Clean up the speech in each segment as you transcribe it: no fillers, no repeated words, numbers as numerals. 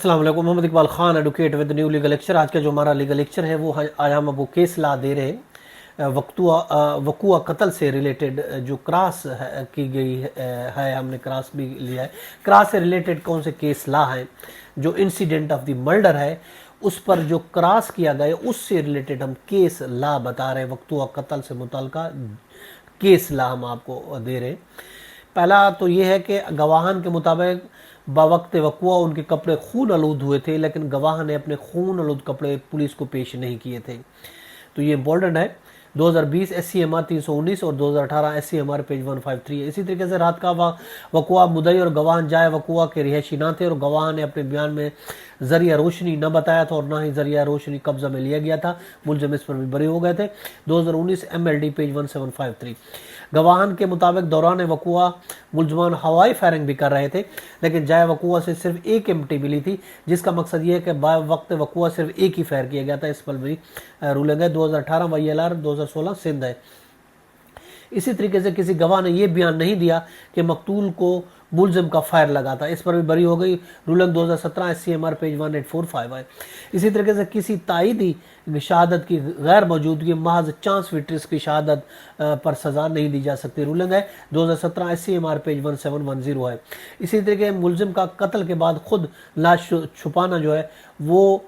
السلام علیکم، Muhammad Iqbal Khan advocate with new legal lecture. آج کا جو ہمارا لیگل لیکچر ہے وہ آج ہم وہ کیس لا دے رہے ہیں وقوع قتل سے ریلیٹڈ جو کراس کی گئی ہے، ہم نے کراس بھی لیا ہے۔ کراس سے ریلیٹڈ کون سے کیس لا ہیں؟ جو انسیڈنٹ آف دی مرڈر ہے اس پر جو کراس کیا گیا اس سے ریلیٹڈ ہم کیس لا بتا رہے ہیں، وقوع قتل سے متعلقہ کیس لا ہم آپ کو دے رہے ہیں۔ پہلا تو یہ ہے کہ گواہان کے مطابق بوقت وقوع ان کے کپڑے خون آلود ہوئے تھے، لیکن گواہ نے اپنے خون آلود کپڑے پولیس کو پیش نہیں کیے تھے۔ تو یہ امپورٹنٹ ہے۔ 2020 ایس سی ایم آر 319 اور 2018 S C M R page 153 ہے۔ اسی طریقے سے رات کا وقوع مدعی اور گواہ جائے وقوع کے رہائشی نہ تھے اور گواہ نے اپنے بیان میں ذریعہ روشنی نہ بتایا تھا اور نہ ہی ذریعہ روشنی قبضہ میں لیا گیا تھا، ملزم اس پر بھی بری ہو گئے تھے۔ 2019 ایم ایل ڈی پیج 1753۔ گواہان کے مطابق دوران وقوع ملزمان ہوائی فائرنگ بھی کر رہے تھے، لیکن جائے وقوع سے صرف ایک ایمٹی ملی تھی، جس کا مقصد یہ ہے کہ وقت وقوع صرف ایک ہی فائر کیا گیا تھا۔ اس پر بھی رولنگ ہے۔ 2018 وی ایل آر 2016 سندھ ہے۔ اسی طریقے سے کسی گواہ نے یہ بیان نہیں دیا کہ مقتول کو ملزم کا فائر لگا تھا، اس پر بھی بری ہو گئی۔ Ruling 2017 S C M R page 1845 ہے۔ اسی طریقے سے کسی تائیدی شہادت کی غیر موجودگی محض چانس وٹنس کی شہادت پر سزا نہیں دی جا سکتی۔ رولنگ ہے 2017 S C M R page 1710 ہے۔ اسی طریقے ملزم کا قتل کے بعد خود لاش چھپانا جو ہے وہ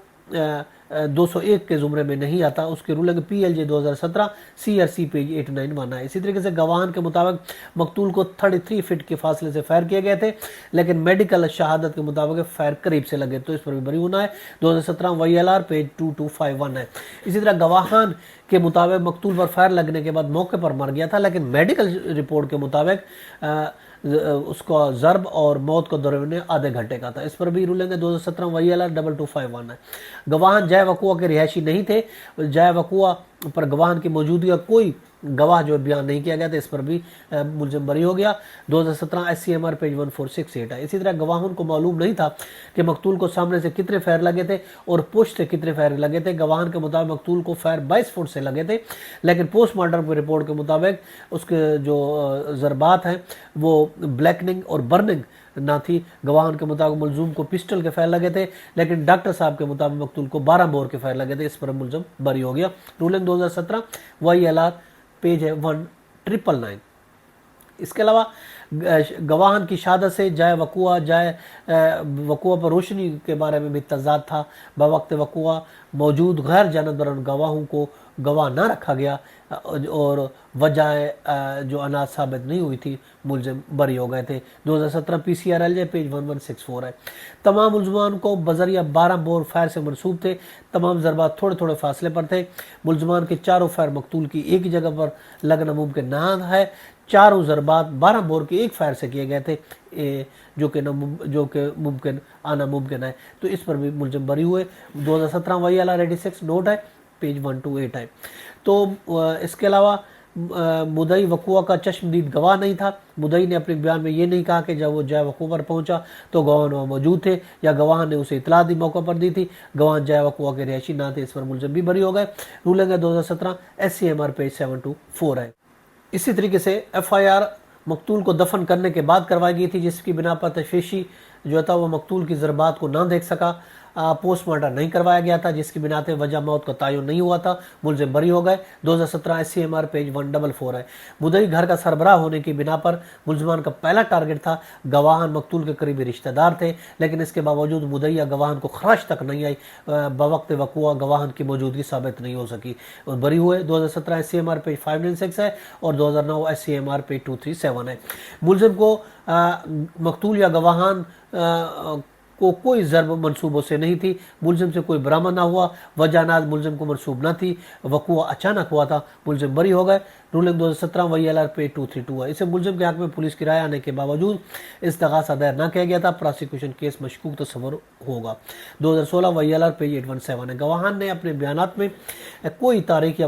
201 کے زمرے میں نہیں آتا۔ اس کی ruling P L J 2017 C R C page 891 ہے۔ اسی طریقے سے گواہان کے مطابق مقتول کو 33 فٹ کے فاصلے سے فائر کیے گئے تھے، لیکن میڈیکل شہادت کے مطابق فائر قریب سے لگے، تو اس پر بھی بری ہونا ہے۔ 2017 وی ایل آر پیج 2251 ہے۔ اسی طرح گواہان کے مطابق مقتول پر فائر لگنے کے بعد موقع پر مر گیا تھا، لیکن میڈیکل رپورٹ کے مطابق اس کو ضرب اور موت کا دوران آدھے گھنٹے کا تھا۔ اس پر بھی رولنگ ہے 2017 وی ایل آر 2251 ہے۔ گواہان جائے وقوع کے رہائشی نہیں تھے، جائے وقوع پر گواہان کی موجودگی کا کوئی گواہ جو بیان نہیں کیا گیا تھا، اس پر بھی ملزم بری ہو گیا۔ 2017 S C M R page 1468 ہے۔ اسی طرح گواہوں کو معلوم نہیں تھا کہ مقتول کو سامنے سے کتنے فائر لگے تھے اور پشت سے کتنے فائر لگے تھے۔ گواہان کے مطابق مقتول کو فائر 22 فٹ سے لگے تھے، لیکن پوسٹ مارٹم کی رپورٹ کے مطابق اس کے جو ضربات ہیں وہ بلیکننگ اور برننگ نہ تھی۔ گواہان کے مطابق ملزوم کو پسٹل کے فائر لگے تھے، لیکن ڈاکٹر صاحب کے مطابق مقتول کو 12 بور کے فائر لگے تھے۔ اس پر ملزم بری ہو گیا۔ Ruling 2017 Y L R page ہے 1999۔ اس کے علاوہ گواہان کی شہادت سے جائے وقوع پر روشنی کے بارے میں بھی تضاد تھا۔ بوقت وقوع موجود غیر جانبداران گواہوں کو گواہ نہ رکھا گیا اور وجہ جو اناج ثابت نہیں ہوئی تھی، ملزم بری ہو گئے تھے۔ 2017 P C R L J page 1164 ہے۔ تمام ملزمان کو بذریعہ 12 بور فائر سے منسوب تھے۔ تمام ضربات تھوڑے تھوڑے فاصلے پر تھے۔ ملزمان کے چاروں فائر مقتول کی ایک ہی جگہ پر لگنا ممکن نہ ہے۔ چاروں ضربات 12 بور کے ایک فائر سے کیے گئے تھے، جو کہ ممکن آنا ممکن ہے، تو اس پر بھی ملزم بری ہوئے۔ 2017 وائی ایل آر 86 نوٹ ہے پیج 128 ہے۔ تو اس کے علاوہ مدعی وقوع کا چشمدید گواہ نہیں تھا۔ مدعی نے اپنے بیان میں یہ نہیں کہا کہ جب وہ جائے وقوع پر پہنچا تو گواہ وہاں موجود تھے یا گواہ نے اسے اطلاع دی موقع پر دی تھی۔ گواہ جائے وقوع کے رہائشی نہ تھے، اس پر ملزم بھی بری ہو گئے۔ رولنگ ہے 2017 S C M R page 724 ہے۔ اسی طریقے سے ایف آئی آر مقتول کو دفن کرنے کے بعد کروائی گئی تھی، جس کی بنا پر تشفیشی جو تھا وہ مقتول کی ضربات کو نہ دیکھ سکا۔ پوسٹ مارٹم نہیں کروایا گیا تھا، جس کی بنا پر وجہ موت کا تعین نہیں ہوا تھا، ملزم بری ہو گئے۔ 2017 S C M R page 144 ہے۔ مدعی گھر کا سربراہ ہونے کی بنا پر ملزمان کا پہلا ٹارگٹ تھا۔ گواہان مقتول کے قریبی رشتہ دار تھے، لیکن اس کے باوجود مدعی یا گواہان کو خراش تک نہیں آئی۔ بوقت وقوع گواہان کی موجودگی ثابت نہیں ہو سکی اور بری ہوئے۔ 2017 S C M R page 596 ہے اور 2009 S C M R page 237 ہے۔ ملزم کو مقتول یا گواہان کو کوئی ضرب منصوبوں سے نہیں تھی، ملزم سے کوئی برآمد نہ ہوا، وجہ ناز ملزم کو منسوب نہ تھی، وقوع اچانک ہوا تھا، ملزم بری ہو گئے۔ Ruling 2017 V L R page 232 ہے۔ اسے ملزم کے حق میں پولیس کی رائے آنے کے باوجود استغاثہ دائر نہ کیا گیا تھا، پراسیکیوشن کیس مشکوک تصور ہوگا۔ 2016 وی ایل آر پیج 817 ہے۔ گواہان نے اپنے بیانات میں کوئی تاریخ یا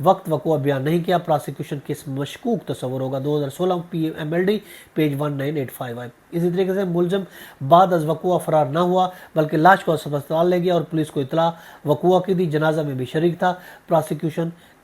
وقت وقوع بیان نہیں کیا، پراسیکیوشن کیس مشکوک تصور ہوگا۔ 2016 P M L D page 1985 ہے۔ اسی طریقے سے ملزم بعد از وقوع فرار نہ ہوا، بلکہ لاش کو اسپتال لے گیا اور پولیس کو اطلاع وقوع کی دی، جنازہ میں بھی شریک تھا، پراسیکیوشن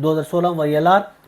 2016 YLR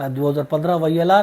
2015 YLR